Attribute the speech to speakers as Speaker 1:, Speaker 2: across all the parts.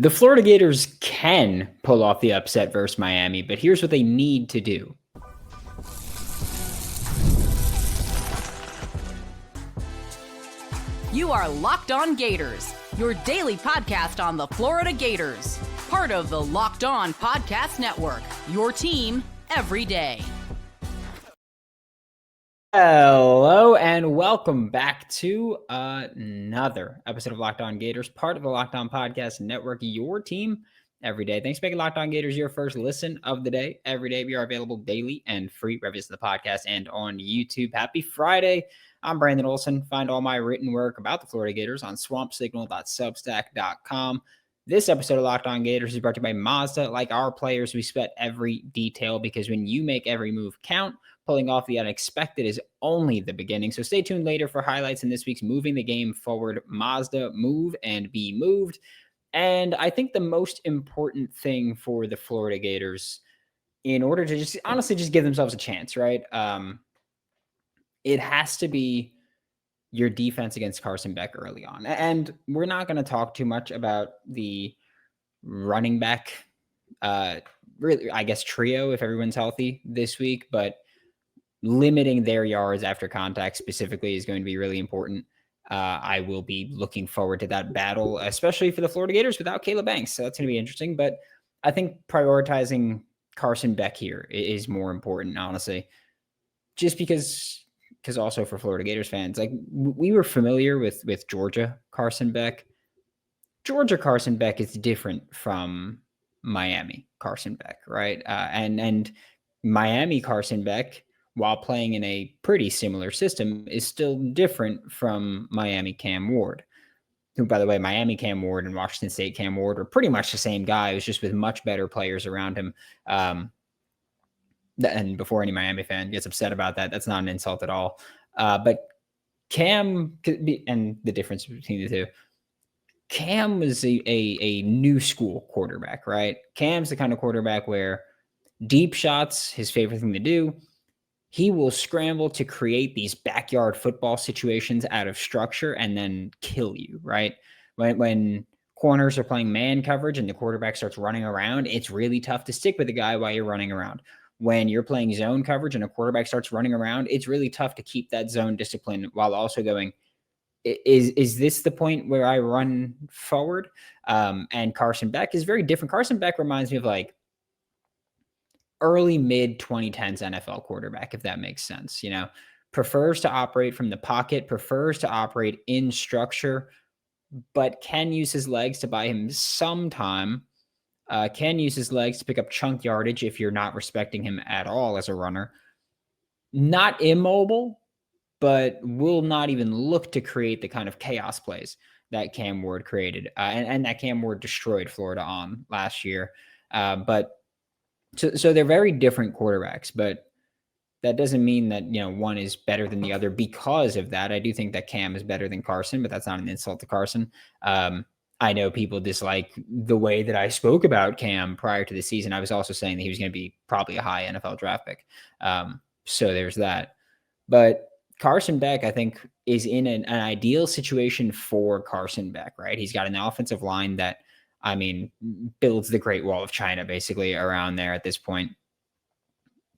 Speaker 1: The Florida Gators can pull off the upset versus Miami, but here's what they need to do.
Speaker 2: You are Locked On Gators, your daily podcast on the Florida Gators. Part of the Locked On Podcast Network, your team every day.
Speaker 1: Hello and welcome back to another episode of Locked On Gators, part of the Locked On Podcast Network, your team every day. Thanks for making Locked On Gators your first listen of the day. Every day we are available daily and free wherever you listen to the podcast and on YouTube. Happy Friday. I'm Brandon Olsen. Find all my written work about the Florida Gators on swampsignal.substack.com. This episode of Locked On Gators is brought to you by Mazda. Like our players, we sweat every detail because when you make every move count, pulling off the unexpected is only the beginning. So stay tuned later for highlights in this week's Moving the Game Forward Mazda Move and Be Moved. And I think the most important thing for the Florida Gators, in order to just honestly just give themselves a chance, right? It has to be your defense against Carson Beck early on. And we're not going to talk too much about the running back, really, I guess, trio if everyone's healthy this week, but limiting their yards after contact specifically is going to be really important. I will be looking forward to that battle, especially for the Florida Gators without Caleb Banks. So that's going to be interesting. But I think prioritizing Carson Beck here is more important, honestly, just because also for Florida Gators fans, like we were familiar with Georgia Carson Beck. Georgia Carson Beck is different from Miami Carson Beck, right? And Miami Carson Beck, while playing in a pretty similar system, is still different from Miami Cam Ward, who, by the way, Miami Cam Ward and Washington State Cam Ward are pretty much the same guy. It was just with much better players around him. And before any Miami fan gets upset about that, that's not an insult at all. But Cam could be, and the difference between the two, Cam was a new school quarterback, right? Cam's the kind of quarterback where deep shots, his favorite thing to do. He will scramble to create these backyard football situations out of structure and then kill you, right? When corners are playing man coverage and the quarterback starts running around, it's really tough to stick with the guy while you're running around. When you're playing zone coverage and a quarterback starts running around, it's really tough to keep that zone discipline while also going, is this the point where I run forward? And Carson Beck is very different. Carson Beck reminds me of like early mid 2010s NFL quarterback, if that makes sense. Prefers to operate from the pocket, prefers to operate in structure, but can use his legs to buy him some time. Can use his legs to pick up chunk yardage if you're not respecting him at all as a runner. Not immobile, but will not even look to create the kind of chaos plays that Cam Ward created and that Cam Ward destroyed Florida on last year. But so they're very different quarterbacks, but that doesn't mean that, one is better than the other because of that. I do think that Cam is better than Carson, but that's not an insult to Carson. I know people dislike the way that I spoke about Cam prior to the season. I was also saying that he was going to be probably a high NFL draft pick. So there's that. But Carson Beck, I think, is in an ideal situation for Carson Beck, right? He's got an offensive line that, builds the Great Wall of China basically around there at this point.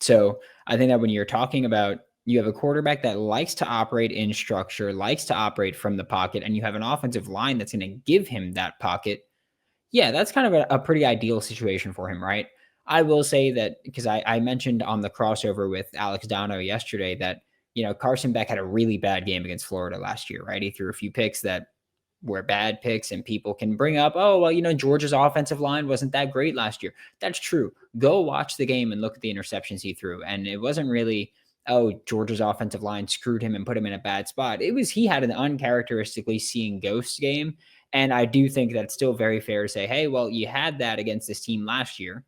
Speaker 1: So I think that when you're talking about, you have a quarterback that likes to operate in structure, likes to operate from the pocket, and you have an offensive line that's going to give him that pocket. Yeah, that's kind of a pretty ideal situation for him, right? I will say that because I mentioned on the crossover with Alex Dono yesterday that, Carson Beck had a really bad game against Florida last year, right? He threw a few picks that were bad picks, and people can bring up, oh, well, Georgia's offensive line wasn't that great last year. That's true. Go watch the game and look at the interceptions he threw. And it wasn't really, oh, Georgia's offensive line screwed him and put him in a bad spot. It was, he had an uncharacteristically seeing ghosts game. And I do think that it's still very fair to say, hey, well, you had that against this team last year.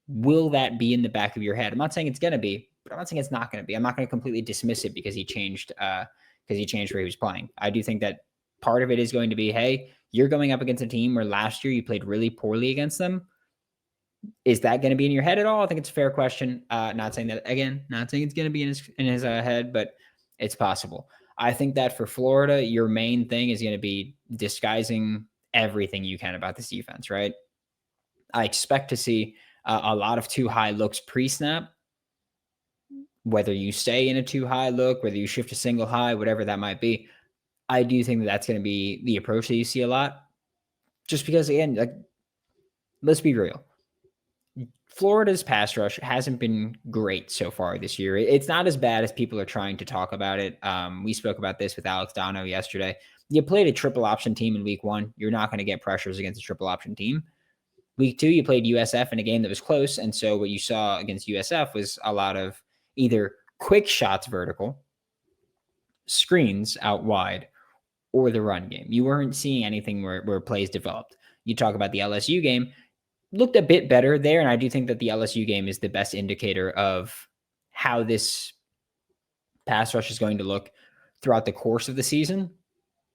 Speaker 1: Will that be in the back of your head? I'm not saying it's going to be, but I'm not saying it's not going to be. I'm not going to completely dismiss it because he changed where he was playing. I do think that part of it is going to be, hey, you're going up against a team where last year you played really poorly against them. Is that going to be in your head at all? I think it's a fair question. Not saying that, again, not saying it's going to be in his head, but it's possible. I think that for Florida, your main thing is going to be disguising everything you can about this defense, right? I expect to see a lot of too high looks pre-snap. Whether you stay in a too high look, whether you shift a single high, whatever that might be, I do think that that's going to be the approach that you see a lot. Just because, again, like, let's be real. Florida's pass rush hasn't been great so far this year. It's not as bad as people are trying to talk about it. We spoke about this with Alex Dono yesterday. You played a triple option team in week 1. You're not going to get pressures against a triple option team. Week 2, you played USF in a game that was close. And so what you saw against USF was a lot of either quick shots vertical, screens out wide, or the run game. You weren't seeing anything where plays developed. You talk about the LSU game, looked a bit better there. And I do think that the LSU game is the best indicator of how this pass rush is going to look throughout the course of the season.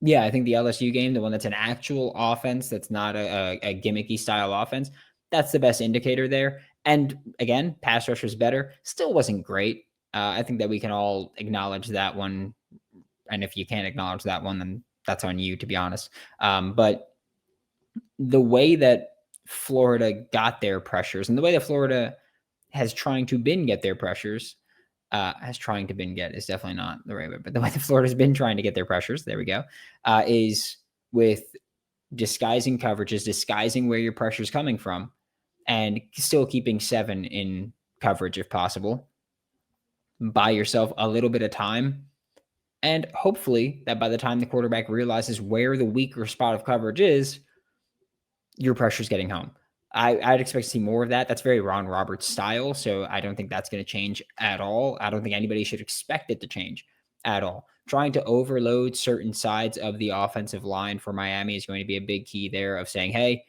Speaker 1: Yeah, I think the LSU game, the one that's an actual offense, that's not a gimmicky style offense, that's the best indicator there. And again, pass rush was better. Still wasn't great. I think that we can all acknowledge that one. And if you can't acknowledge that one, then that's on you, to be honest. But the way that Florida got their pressures and the way that Florida has trying to get their pressures, is definitely not the right way, but the way that Florida's been trying to get their pressures, there we go, is with disguising coverages, disguising where your pressure is coming from, and still keeping 7 in coverage if possible. Buy yourself a little bit of time. And hopefully that by the time the quarterback realizes where the weaker spot of coverage is, your pressure's getting home. I'd expect to see more of that. That's very Ron Roberts style. So I don't think that's going to change at all. I don't think anybody should expect it to change at all. Trying to overload certain sides of the offensive line for Miami is going to be a big key there of saying, hey,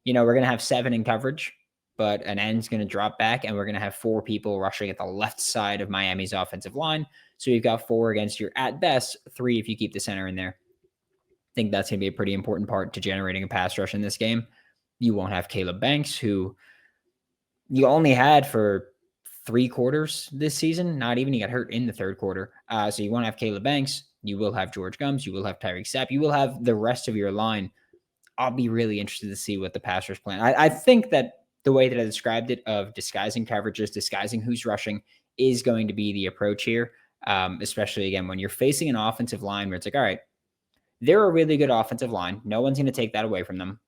Speaker 1: we're going to have 7 in coverage, but an end's going to drop back and we're going to have 4 people rushing at the left side of Miami's offensive line. So you've got 4 against your, at best, 3 if you keep the center in there. I think that's going to be a pretty important part to generating a pass rush in this game. You won't have Caleb Banks, who you only had for 3 quarters this season. Not even, he got hurt in the 3rd quarter. So you won't have Caleb Banks. You will have George Gums. You will have Tyreek Sapp. You will have the rest of your line. I'll be really interested to see what the pass rush plan. I think that the way that I described it of disguising coverages, disguising who's rushing is going to be the approach here. Especially, again, when you're facing an offensive line where it's like, all right, they're a really good offensive line. No one's going to take that away from them.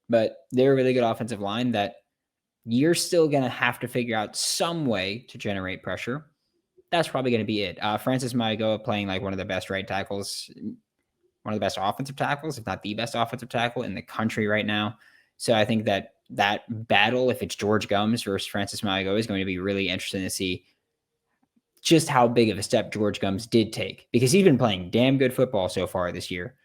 Speaker 1: But they're a really good offensive line that you're still going to have to figure out some way to generate pressure. That's probably going to be it. Francis Maigoa playing like one of the best right tackles, one of the best offensive tackles, if not the best offensive tackle in the country right now. So I think that battle, if it's George Gums versus Francis Maigoa, is going to be really interesting to see just how big of a step George Gums did take, because he's been playing damn good football so far this year.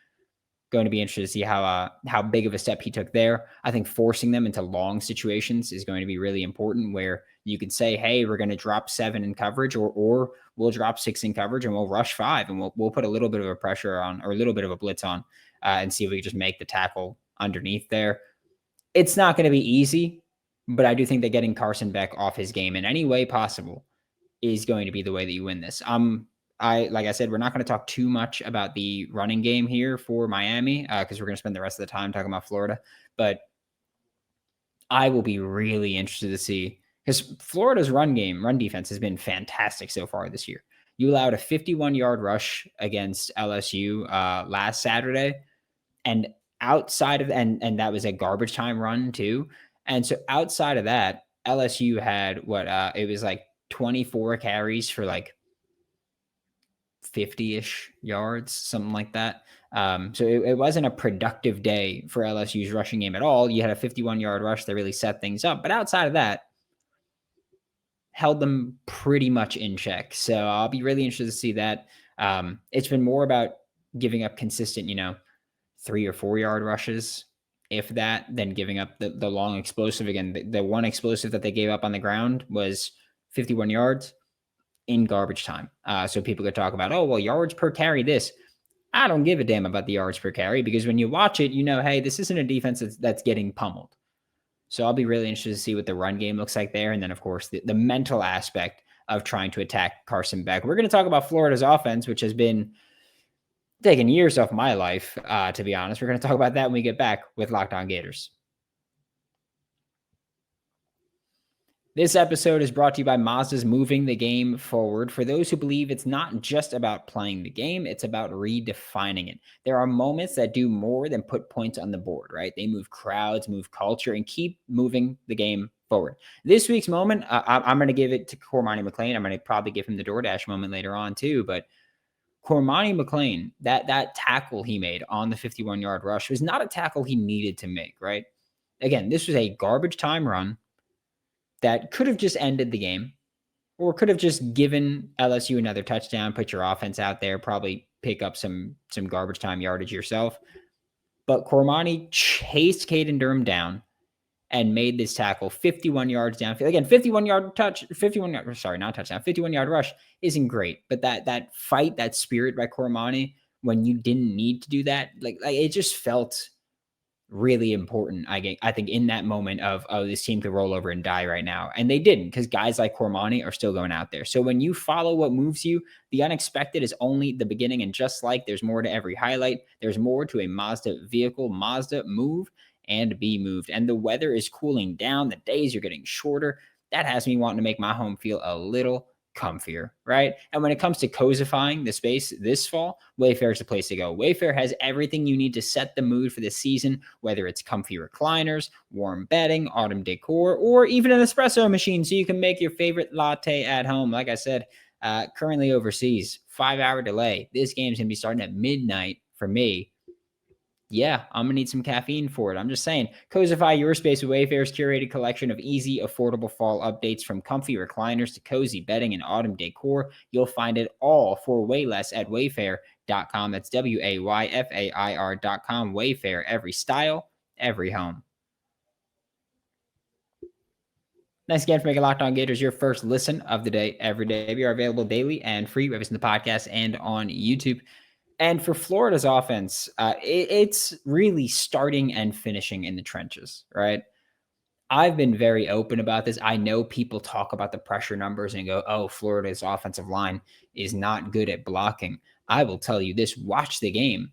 Speaker 1: Going to be interested to see how big of a step he took there. I think forcing them into long situations is going to be really important, where you could say, hey, we're going to drop 7 in coverage, or we'll drop 6 in coverage and we'll rush 5 and we'll put a little bit of a pressure on, or a little bit of a blitz on, and see if we can just make the tackle underneath there. It's not going to be easy, but I do think that getting Carson Beck off his game in any way possible is going to be the way that you win this. Like I said, we're not going to talk too much about the running game here for Miami, because we're going to spend the rest of the time talking about Florida. But I will be really interested to see, because Florida's run defense has been fantastic so far this year. You allowed a 51-yard rush against LSU last Saturday, and outside of and that was a garbage time run too. And so outside of that, LSU had it was like 24 carries for like 50-ish yards, something like that. So it wasn't a productive day for LSU's rushing game at all. You had a 51-yard rush that really set things up. But outside of that, held them pretty much in check. So I'll be really interested to see that. It's been more about giving up consistent, 3 or 4 yard rushes, if that, than giving up the long explosive. Again, the one explosive that they gave up on the ground was 51 yards in garbage time. So people could talk about, oh, well, yards per carry this. I don't give a damn about the yards per carry, because when you watch it, hey, this isn't a defense that's getting pummeled. So I'll be really interested to see what the run game looks like there. And then, of course, the mental aspect of trying to attack Carson Beck. We're going to talk about Florida's offense, which has been taking years off my life, to be honest. We're going to talk about that when we get back with Locked On Gators. This episode is brought to you by Mazda's moving the game forward. For those who believe it's not just about playing the game, it's about redefining it. There are moments that do more than put points on the board, right? They move crowds, move culture, and keep moving the game forward. This week's moment, I'm going to give it to Cormani McClain. I'm going to probably give him the DoorDash moment later on too, but Cormani McClain, that tackle he made on the 51-yard rush was not a tackle he needed to make, right? Again, this was a garbage time run that could have just ended the game or could have just given LSU another touchdown, put your offense out there, probably pick up some garbage time yardage yourself. But Cormani chased Caden Durham down and made this tackle 51 yards downfield. Again, 51-yard rush isn't great, but that fight, that spirit by Cormani when you didn't need to do that, like it just felt really important, I think, in that moment of, oh, this team could roll over and die right now. And they didn't, because guys like Cormani are still going out there. So when you follow what moves you, the unexpected is only the beginning. And just like there's more to every highlight, there's more to a Mazda vehicle. Mazda, move and be moved. And the weather is cooling down. The days are getting shorter. That has me wanting to make my home feel a little comfier, right? And when it comes to cozifying the space this fall, Wayfair is the place to go. Wayfair has everything you need to set the mood for the season, whether it's comfy recliners, warm bedding, autumn decor, or even an espresso machine so you can make your favorite latte at home. Like I said, currently overseas, 5-hour delay. This game's gonna be starting at midnight for me. Yeah, I'm going to need some caffeine for it. I'm just saying, cozify your space with Wayfair's curated collection of easy, affordable fall updates, from comfy recliners to cozy bedding and autumn decor. You'll find it all for way less at wayfair.com. That's WAYFAIR.com. Wayfair, every style, every home. Thanks again for making Locked On Gators your first listen of the day every day. We are available daily and free, whether it's in the podcast and on YouTube. And for Florida's offense, it's really starting and finishing in the trenches, right? I've been very open about this. I know people talk about the pressure numbers and go, oh, Florida's offensive line is not good at blocking. I will tell you this, watch the game.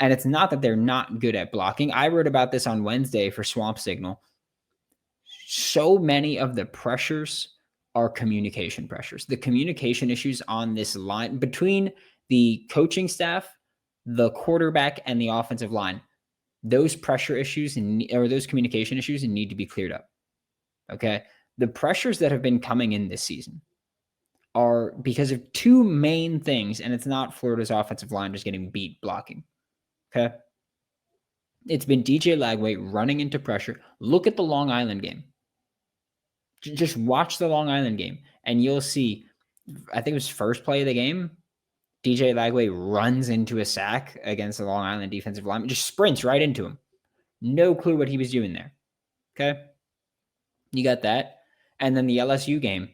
Speaker 1: And it's not that they're not good at blocking. I wrote about this on Wednesday for Swamp Signal. So many of the pressures are communication pressures. The communication issues on this line between the coaching staff, the quarterback, and the offensive line, those pressure issues or those communication issues need to be cleared up. Okay. The pressures that have been coming in this season are because of two main things, and it's not Florida's offensive line just getting beat blocking. Okay. It's been DJ Lagway running into pressure. Look at the Long Island game. Just watch the Long Island game, and you'll see, I think it was first play of the game, DJ Lagway runs into a sack against the Long Island defensive lineman, just sprints right into him. No clue what he was doing there. Okay. You got that. And then the LSU game,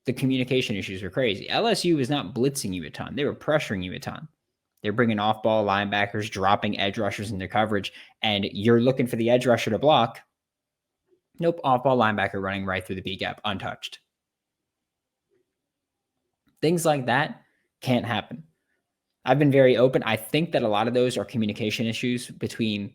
Speaker 1: the communication issues were crazy. LSU was not blitzing you a ton. They were pressuring you a ton. They're bringing off-ball linebackers, dropping edge rushers in their coverage, and you're looking for the edge rusher to block. Nope, off-ball linebacker running right through the B gap, untouched. Things like that can't happen. I've been very open. I think that a lot of those are communication issues between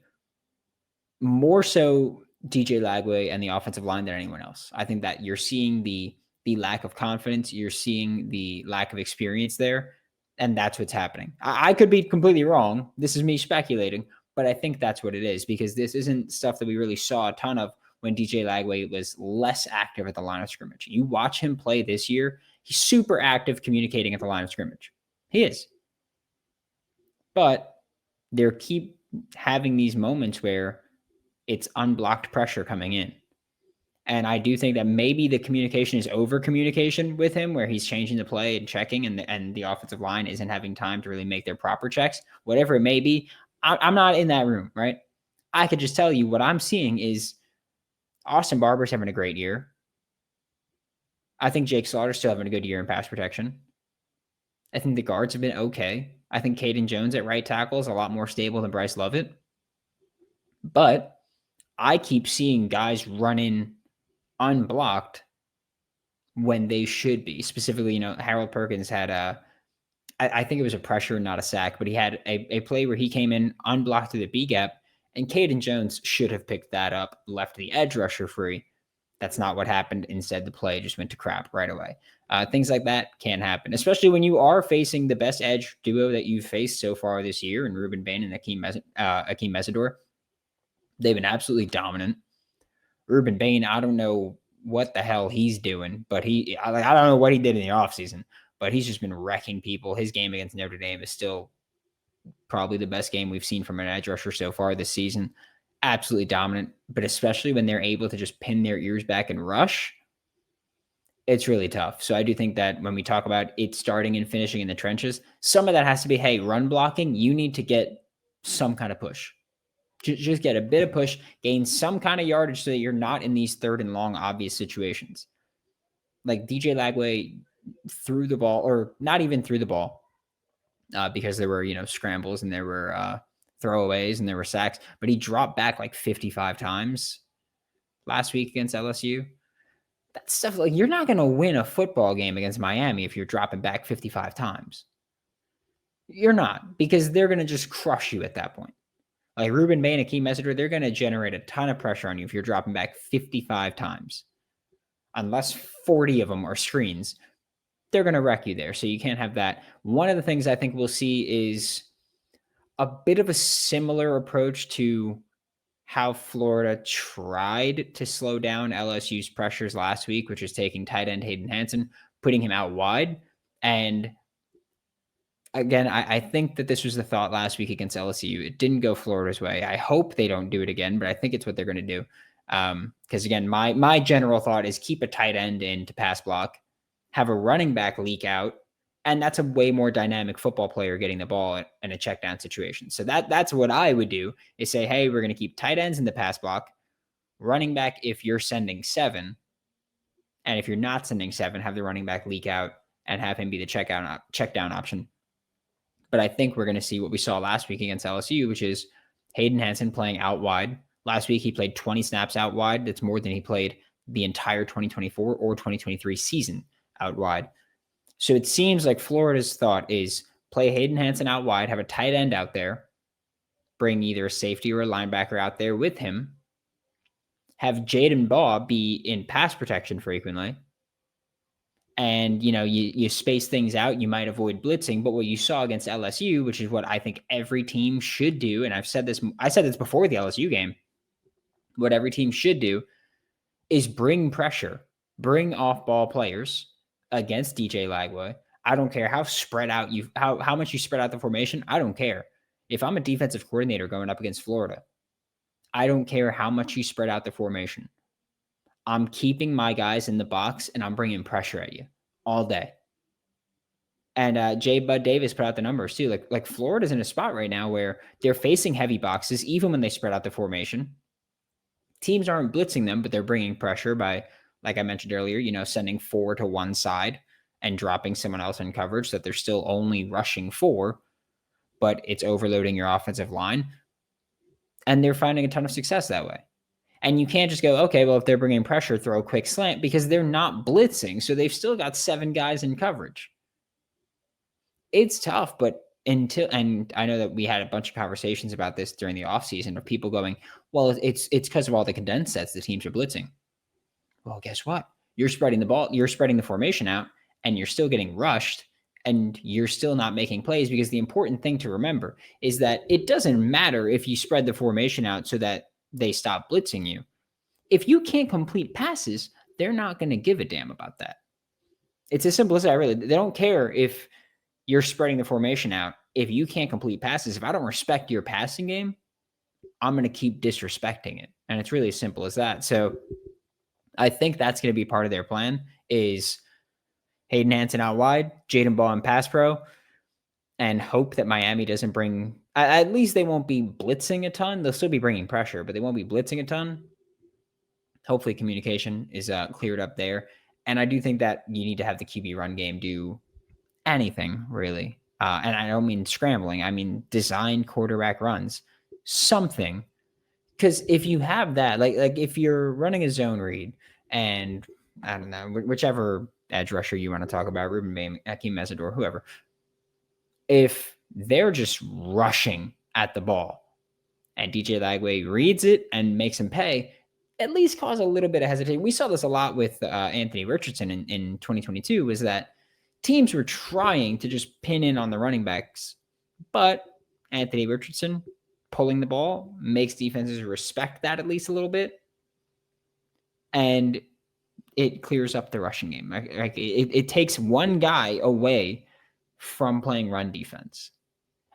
Speaker 1: more so DJ Lagway and the offensive line than anyone else. I think that you're seeing the lack of confidence. You're seeing the lack of experience there. And that's what's happening. I could be completely wrong. This is me speculating, but I think that's what it is, because this isn't stuff that we really saw a ton of when DJ Lagway was less active at the line of scrimmage. You watch him play this year, he's super active communicating at the line of scrimmage. He is. But they keep having these moments where it's unblocked pressure coming in. And I do think that maybe the communication is over communication with him, where he's changing the play and checking, and the offensive line isn't having time to really make their proper checks, whatever it may be. I'm not in that room, right? I could just tell you what I'm seeing is Austin Barber's having a great year. I think Jake Slaughter's still having a good year in pass protection. I think the guards have been okay. I think Caden Jones at right tackle is a lot more stable than Bryce Lovett. But I keep seeing guys run in unblocked when they should be. Specifically, Harold Perkins had I think it was a pressure, not a sack, but he had a play where he came in unblocked through the B gap, and Caden Jones should have picked that up, left the edge rusher free. That's not what happened. Instead, the play just went to crap right away. Things like that can happen, especially when you are facing the best edge duo that you've faced so far this year in Ruben Bain and Akeem Mesidor. They've been absolutely dominant. Ruben Bain, I don't know what the hell he's doing, but I don't know what he did in the offseason, but he's just been wrecking people. His game against Notre Dame is still probably the best game we've seen from an edge rusher so far this season. Absolutely dominant, but especially when they're able to just pin their ears back and rush, it's really tough. So I do think that when we talk about it starting and finishing in the trenches, some of that has to be, hey, run blocking, you need to get some kind of push. Just get a bit of push, gain some kind of yardage so that you're not in these third and long obvious situations. Like DJ Lagway threw the ball, or not even threw the ball, because there were, scrambles and there were throwaways and there were sacks, but he dropped back like 55 times last week against LSU. That stuff, like, you're not going to win a football game against Miami if you're dropping back 55 times. You're not, because they're going to just crush you at that point. Like Ruben Bain and Akeem Mesidor, they're going to generate a ton of pressure on you if you're dropping back 55 times. Unless 40 of them are screens, they're going to wreck you there. So you can't have that. One of the things I think we'll see is a bit of a similar approach to how Florida tried to slow down LSU's pressures last week, which is taking tight end Hayden Hansen, putting him out wide. And again, I think that this was the thought last week against LSU. It didn't go Florida's way. I hope they don't do it again, but I think it's what they're going to do. Because again, my general thought is keep a tight end in to pass block, have a running back leak out, and that's a way more dynamic football player getting the ball in a check down situation. So that's what I would do, is say, hey, we're going to keep tight ends in the pass block, running back if you're sending 7, and if you're not sending 7, have the running back leak out and have him be the check down option. But I think we're going to see what we saw last week against LSU, which is Hayden Hansen playing out wide. Last week, he played 20 snaps out wide. That's more than he played the entire 2024 or 2023 season out wide. So it seems like Florida's thought is play Hayden Hansen out wide, have a tight end out there, bring either a safety or a linebacker out there with him, have Jaden Baugh be in pass protection frequently, and, you space things out. You might avoid blitzing, but what you saw against LSU, which is what I think every team should do, and I said this before the LSU game, what every team should do is bring pressure, bring off-ball players against DJ Lagway. I don't care how spread out how much you spread out the formation. I don't care. If I'm a defensive coordinator going up against Florida, I don't care how much you spread out the formation. I'm keeping my guys in the box and I'm bringing pressure at you all day. And J. Bud Davis put out the numbers too. Like Florida's in a spot right now where they're facing heavy boxes, even when they spread out the formation. Teams aren't blitzing them, but they're bringing pressure by, like I mentioned earlier, sending 4 to one side and dropping someone else in coverage so that they're still only rushing 4, but it's overloading your offensive line. And they're finding a ton of success that way. And you can't just go, okay, well, if they're bringing pressure, throw a quick slant, because they're not blitzing. So they've still got 7 guys in coverage. It's tough, but and I know that we had a bunch of conversations about this during the offseason of people going, well, it's because of all the condensed sets the teams are blitzing. Well, guess what? You're spreading the ball, you're spreading the formation out, and you're still getting rushed, and you're still not making plays, because the important thing to remember is that it doesn't matter if you spread the formation out so that they stop blitzing you. If you can't complete passes, they're not going to give a damn about that. It's as simple as that, really. They don't care if you're spreading the formation out. If you can't complete passes, if I don't respect your passing game, I'm going to keep disrespecting it. And it's really as simple as that. So I think that's going to be part of their plan, is Hayden Hansen out wide, Jaden Baugh in pass pro, and hope that Miami doesn't bring, at least they won't be blitzing a ton. They'll still be bringing pressure, but they won't be blitzing a ton. Hopefully communication is cleared up there. And I do think that you need to have the QB run game do anything, really. And I don't mean scrambling. I mean design quarterback runs. Something. Because if you have that, like if you're running a zone read and, I don't know, whichever edge rusher you want to talk about, Ruben Bain, Akeem Mesidor, whoever, if they're just rushing at the ball and DJ Lagway reads it and makes him pay, at least cause a little bit of hesitation. We saw this a lot with Anthony Richardson in 2022, was that teams were trying to just pin in on the running backs, but Anthony Richardson pulling the ball makes defenses respect that at least a little bit. And it clears up the rushing game. Like it takes one guy away from playing run defense.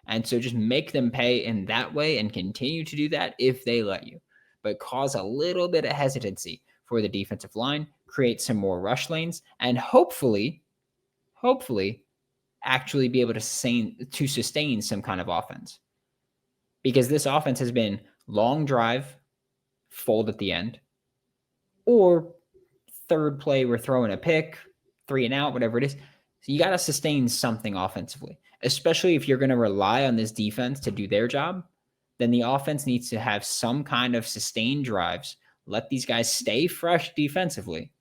Speaker 1: And so just make them pay in that way and continue to do that if they let you. But cause a little bit of hesitancy for the defensive line, create some more rush lanes, and hopefully actually be able to sustain some kind of offense. Because this offense has been long drive, fold at the end, or third play, we're throwing a pick, 3 and out, whatever it is. So you got to sustain something offensively, especially if you're going to rely on this defense to do their job. Then the offense needs to have some kind of sustained drives, let these guys stay fresh defensively,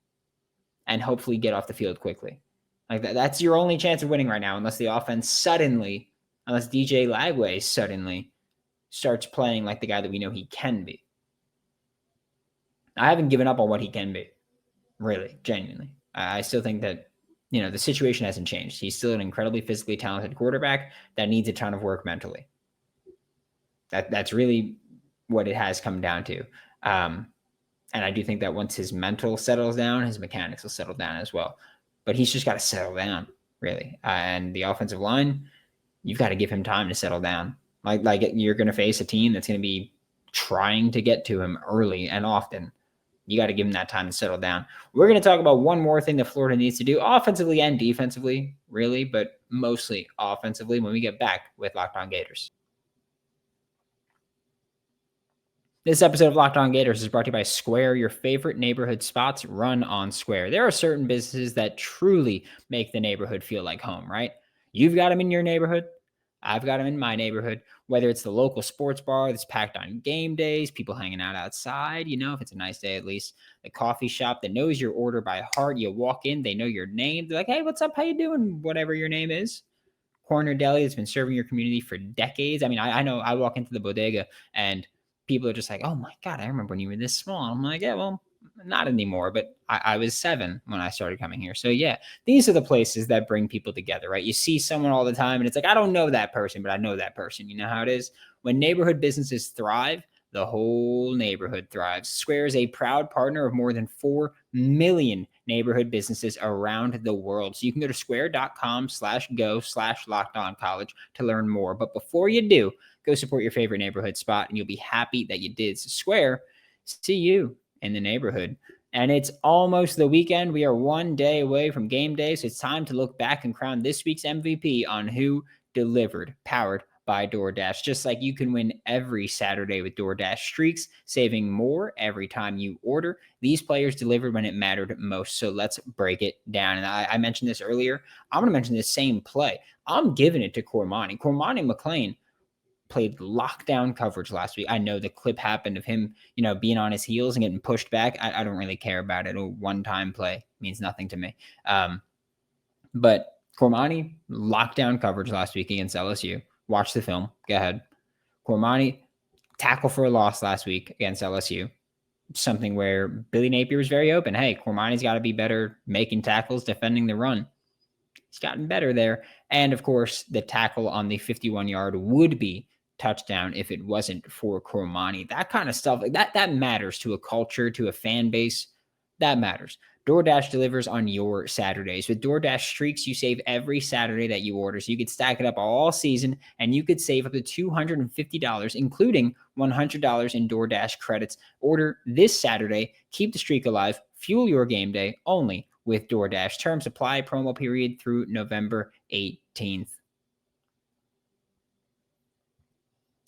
Speaker 1: and hopefully get off the field quickly. Like that's your only chance of winning right now, unless the offense unless DJ Lagway suddenly starts playing like the guy that we know he can be. I haven't given up on what he can be. Really, genuinely. I still think that, the situation hasn't changed. He's still an incredibly physically talented quarterback that needs a ton of work mentally. That's really what it has come down to. And I do think that once his mental settles down, his mechanics will settle down as well. But he's just got to settle down, really. And the offensive line, you've got to give him time to settle down. Like you're going to face a team that's going to be trying to get to him early and often. You got to give him that time to settle down. We're going to talk about one more thing that Florida needs to do offensively and defensively, really, but mostly offensively when we get back with Locked On Gators. This episode of Locked On Gators is brought to you by Square, your favorite neighborhood spots run on Square. There are certain businesses that truly make the neighborhood feel like home, right? You've got them in your neighborhood. I've got them in my neighborhood, whether it's the local sports bar that's packed on game days, people hanging out outside, if it's a nice day at least, the coffee shop that knows your order by heart. You walk in, they know your name. They're like, hey, what's up? How you doing? Whatever your name is. Corner deli that's been serving your community for decades. I mean, I know I walk into the bodega and people are just like, oh my God, I remember when you were this small. I'm like, yeah, well, not anymore, but I was 7 when I started coming here. So yeah, these are the places that bring people together, right? You see someone all the time and it's like, I don't know that person, but I know that person. You know how it is? When neighborhood businesses thrive, the whole neighborhood thrives. Square is a proud partner of more than 4 million neighborhood businesses around the world. So you can go to square.com/go/lockedoncollege to learn more. But before you do, go support your favorite neighborhood spot and you'll be happy that you did. So Square, see you in the neighborhood. And it's almost the weekend. We are 1 day away from game day. So it's time to look back and crown this week's MVP on who delivered, powered by DoorDash. Just like you can win every Saturday with DoorDash Streaks, saving more every time you order. These players delivered when it mattered most. So let's break it down. And I mentioned this earlier. I'm going to mention the same play. I'm giving it to Cormani. Cormani McClain played lockdown coverage last week. I know the clip happened of him, being on his heels and getting pushed back. I don't really care about it. A one-time play means nothing to me. But Cormani, lockdown coverage last week against LSU. Watch the film. Go ahead. Cormani, tackle for a loss last week against LSU. Something where Billy Napier was very open. Hey, Cormani's got to be better making tackles, defending the run. He's gotten better there. And, of course, the tackle on the 51-yard would be touchdown if it wasn't for Cormani. That kind of stuff, like that matters to a culture, to a fan base. That matters. DoorDash delivers on your Saturdays. With DoorDash Streaks, you save every Saturday that you order. So you could stack it up all season, and you could save up to $250, including $100 in DoorDash credits. Order this Saturday. Keep the streak alive. Fuel your game day only with DoorDash. Terms apply. Promo period through November 18th.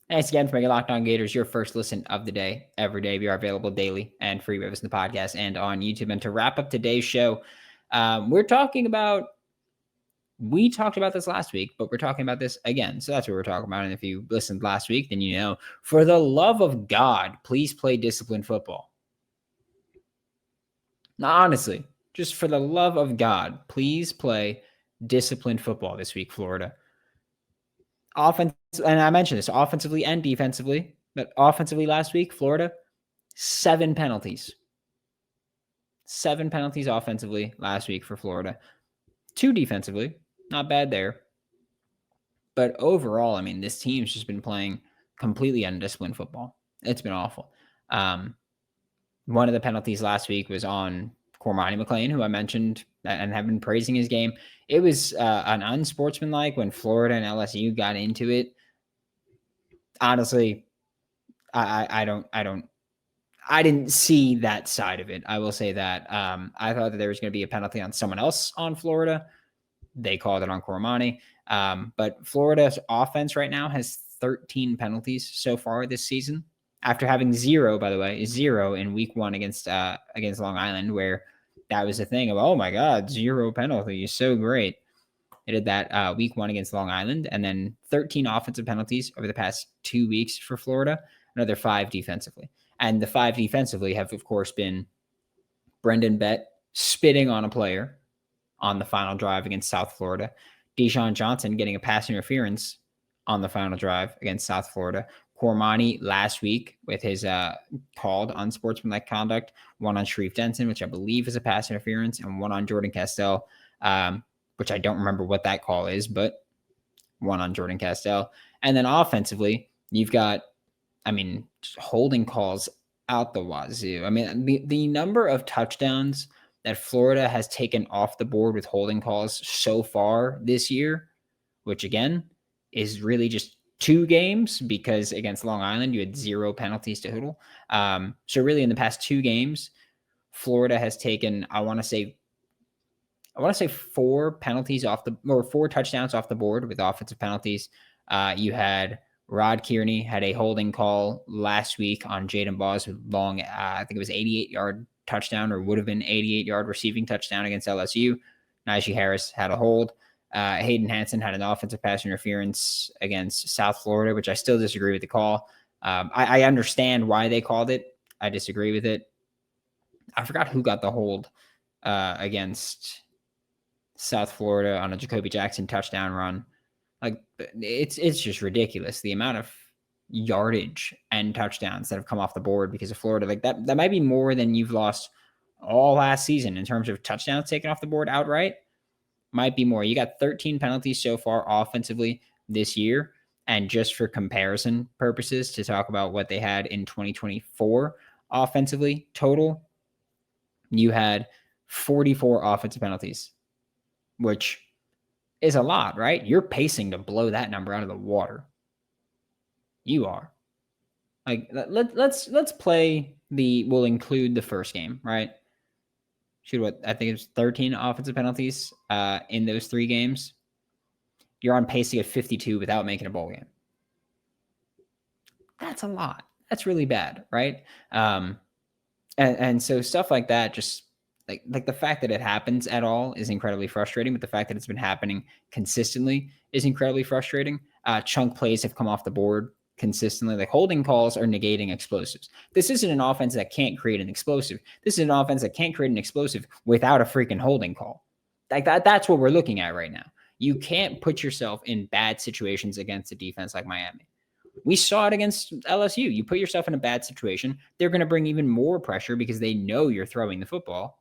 Speaker 1: Thanks again for making Locked On Gators your first listen of the day. Every day we are available daily and free with us in the podcast and on YouTube. And to wrap up today's show, we talked about this last week, but we're talking about this again. So that's what we're talking about. And if you listened last week, then for the love of God, please play disciplined football. Now, honestly, just for the love of God, please play disciplined football this week, Florida. Offense, and I mentioned this offensively and defensively, but offensively last week, Florida, 7 penalties. 7 penalties offensively last week for Florida. 2 defensively. Not bad there. But overall, I mean, this team's just been playing completely undisciplined football. It's been awful. One of the penalties last week was on Cormani McLean, who I mentioned and have been praising his game. It was an unsportsmanlike when Florida and LSU got into it. Honestly, I didn't see that side of it. I will say that. I thought that there was going to be a penalty on someone else on Florida. They called it on Cormani. But Florida's offense right now has 13 penalties so far this season, after having 0, by the way, 0 in week 1 against Long Island, where that was the thing of, oh my God, 0 penalties, so great. They did that week 1 against Long Island, and then 13 offensive penalties over the past 2 weeks for Florida, another 5 defensively. And the 5 defensively have, of course, been Brendan Bett spitting on a player on the final drive against South Florida, Deshaun Johnson getting a pass interference on the final drive against South Florida, Cormani last week with his called unsportsmanlike conduct, one on Sharif Denson, which I believe is a pass interference, and one on Jordan Castell, which I don't remember what that call is, but one on Jordan Castell. And then offensively, you've got, I mean, holding calls out the wazoo. I mean, the number of touchdowns that Florida has taken off the board with holding calls so far this year, which again is really just 2 games, because against Long Island, you had 0 penalties total. So really in the past 2 games, Florida has taken, I want to say 4 penalties or 4 touchdowns off the board with offensive penalties. You had Rod Kearney had a holding call last week on Jaden Baws with long, I think it was 88-yard touchdown, or would have been 88-yard receiving touchdown against LSU. Najee Harris had a hold. Hayden Hansen had an offensive pass interference against South Florida, which I still disagree with the call. I understand why they called it. I disagree with it. I forgot who got the hold against South Florida on a Jacoby Jackson touchdown run. Like, it's just ridiculous, the amount of yardage and touchdowns that have come off the board because of Florida. Like that might be more than you've lost all last season in terms of touchdowns taken off the board outright. Might be more. You got 13 penalties so far offensively this year. And just for comparison purposes, to talk about what they had in 2024 offensively total, you had 44 offensive penalties, which is a lot, right? You're pacing to blow that number out of the water. You are. Like, let's play we'll include the first game, right? I think it's 13 offensive penalties in those 3 games. You're on pace to get 52 without making a bowl game. That's a lot. That's really bad, right? And so stuff like that, just like the fact that it happens at all is incredibly frustrating, but the fact that it's been happening consistently is incredibly frustrating. Chunk plays have come off the board consistently. Like, holding calls are negating explosives. This isn't an offense that can't create an explosive. This is an offense that can't create an explosive without a freaking holding call. Like that's what we're looking at right now. You can't put yourself in bad situations against a defense like Miami. We saw it against LSU. You put yourself in a bad situation, they're going to bring even more pressure because they know you're throwing the football.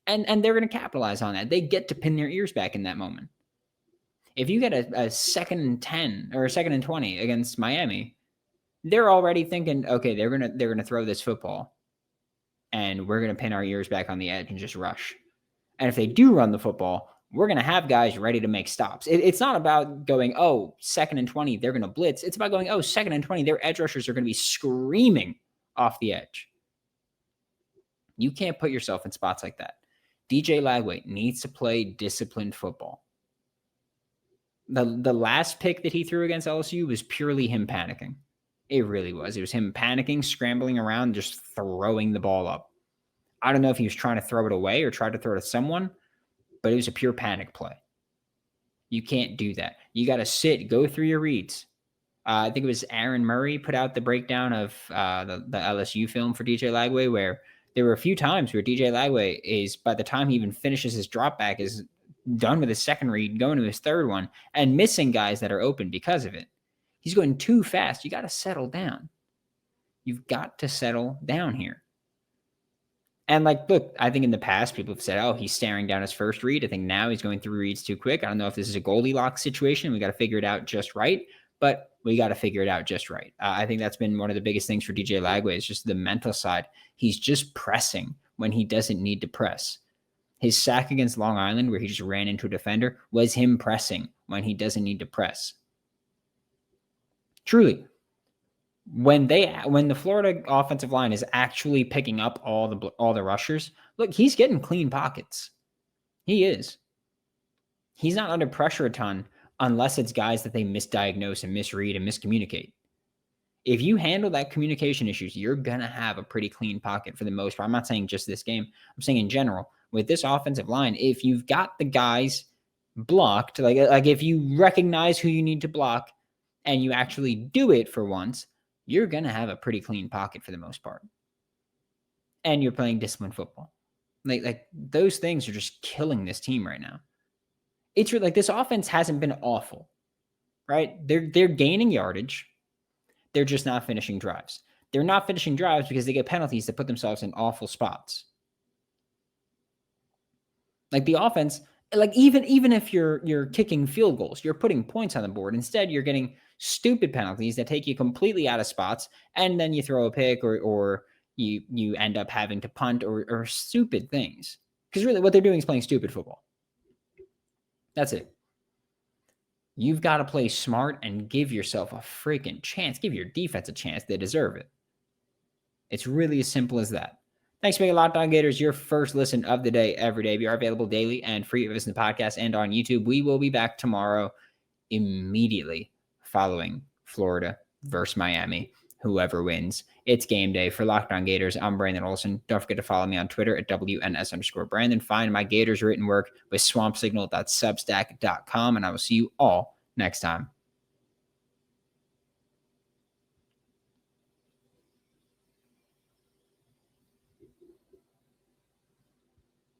Speaker 1: And they're going to capitalize on that. They get to pin their ears back in that moment. If you get a 2nd and 10 or a 2nd and 20 against Miami, they're already thinking, okay, they're gonna throw this football, and we're gonna pin our ears back on the edge and just rush. And if they do run the football, we're gonna have guys ready to make stops. It's not about going, 2nd and 20, they're gonna blitz. It's about going, 2nd and 20, their edge rushers are gonna be screaming off the edge. You can't put yourself in spots like that. DJ Lagway needs to play disciplined football. The last pick that he threw against LSU was purely him panicking. It really was. It was him panicking, scrambling around, just throwing the ball up. I don't know if he was trying to throw it away or tried to throw it to someone, but it was a pure panic play. You can't do that. You got to sit, go through your reads. I think it was Aaron Murray put out the breakdown of the LSU film for DJ Lagway, where there were a few times where DJ Lagway is, by the time he even finishes his drop back, is done with his second read, going to his third one, and missing guys that are open because of it. He's going too fast. You got to settle down. You've got to settle down here. And like, look, I think in the past, people have said, oh, he's staring down his first read. I think now he's going through reads too quick. I don't know if this is a Goldilocks situation. We got to figure it out just right, but we got to figure it out just right. I think that's been one of the biggest things for DJ Lagway is just the mental side. He's just pressing when he doesn't need to press. His sack against Long Island, where he just ran into a defender, was him pressing when he doesn't need to press. Truly. When the Florida offensive line is actually picking up all the rushers, look, he's getting clean pockets. He is. He's not under pressure a ton unless it's guys that they misdiagnose and misread and miscommunicate. If you handle that communication issues, you're going to have a pretty clean pocket for the most part. I'm not saying just this game. I'm saying in general, with this offensive line, if you've got the guys blocked, like if you recognize who you need to block and you actually do it for once, you're going to have a pretty clean pocket for the most part. And you're playing disciplined football. Like those things are just killing this team right now. It's like this offense hasn't been awful, right? They're gaining yardage. They're just not finishing drives. They're not finishing drives because they get penalties that put themselves in awful spots. Like the offense, like even if you're kicking field goals, you're putting points on the board. Instead, you're getting stupid penalties that take you completely out of spots, and then you throw a pick or you end up having to punt or stupid things. Because really what they're doing is playing stupid football. That's it. You've got to play smart and give yourself a freaking chance. Give your defense a chance. They deserve it. It's really as simple as that. Thanks for making Locked On Gators your first listen of the day every day. We are available daily and free to listen to the podcast and on YouTube. We will be back tomorrow immediately following Florida versus Miami. Whoever wins, it's game day. For Locked On Gators, I'm Brandon Olsen. Don't forget to follow me on Twitter at WNS_Brandon. Find my Gators written work with swampsignal.substack.com, and I will see you all next time.